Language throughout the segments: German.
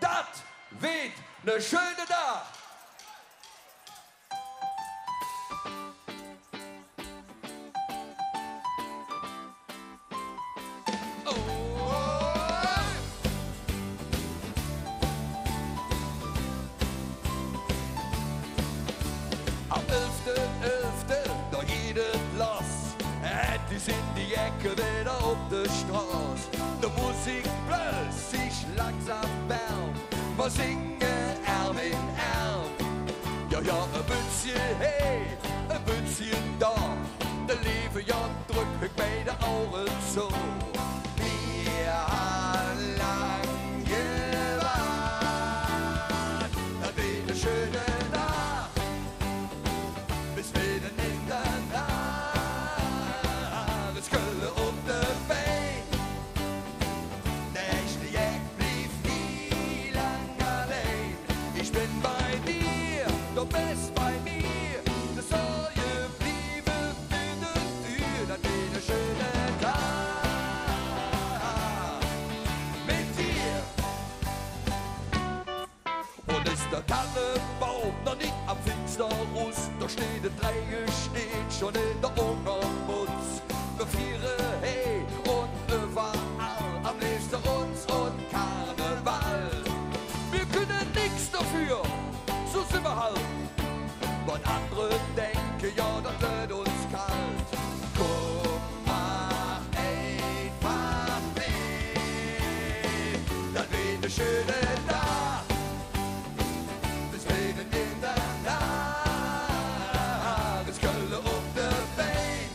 das wird ne schöne Tag. Am 11.11. da geht es los. Endlich sind die Ecke wieder auf der Straße. Die Musik bläst sich langsam wärm. Wir singen Arm in Arm. Ja, ja, ein bisschen hey, ein bisschen da. Der Leben ja drückt mich beide Augen zu. Wir haben lang gewartet, das wird eine schöne Nacht. Bis wieder in der Nacht, es Kölle und der Bein. Der echte Jack blieb nie lang allein. Ich bin bei dir, du bist bei mir. Das soll geblieben für die Tür, das wird eine schöne Tag mit dir. Und ist der Tannenbaum noch nicht am Finsterruß, da steht der Dreieck, steht schon in der Ungermutz. Wir feiern hey und überall, am liebsten uns und Karneval. Wir können nix dafür, so sind wir halt. Und andere denken, ja, das wird uns kalt. Guck mal einfach mit, das wird eine schöne Nacht. Bis mitten in der Nacht, es Kölle um der Bein.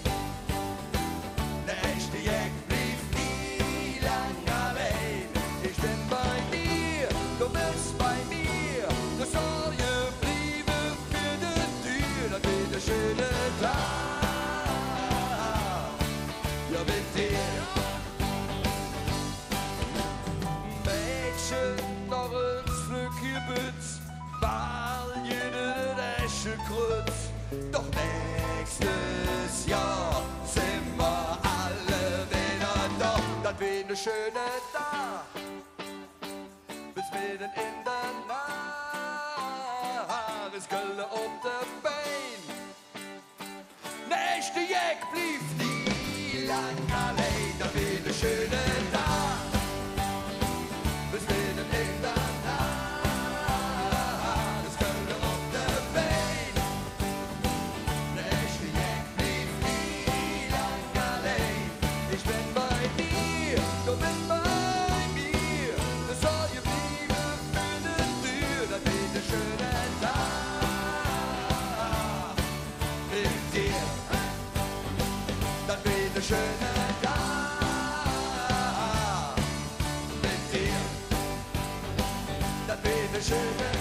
Der echte Jack blieb nie lang allein. Ich bin bei dir, du bist bei mir. Das soll geblieben für die Tür, das wird eine schöne Tag. Ja, mit dir. Mädchen, noch ein Flückchen Bütz, weil jeder Eschenkreuz. Doch nächstes Jahr sind wir alle wieder da. Das wird eine schöne Tag. Bis mitten in der Nacht, es Kölle auf der Bein. Nächste Jack blieb nie lang allein. Das wird eine schöne Tag. Bis mitten in der Nacht, es Kölle auf der Bein. Nächste Jack blieb nie lang allein. Ich bin bei dir, du bist bei mir. Das soll geblieben für die Tür, das wird eine schöne Tag mit dir. Das wird eine schöne Tag mit dir. Das wird eine schöne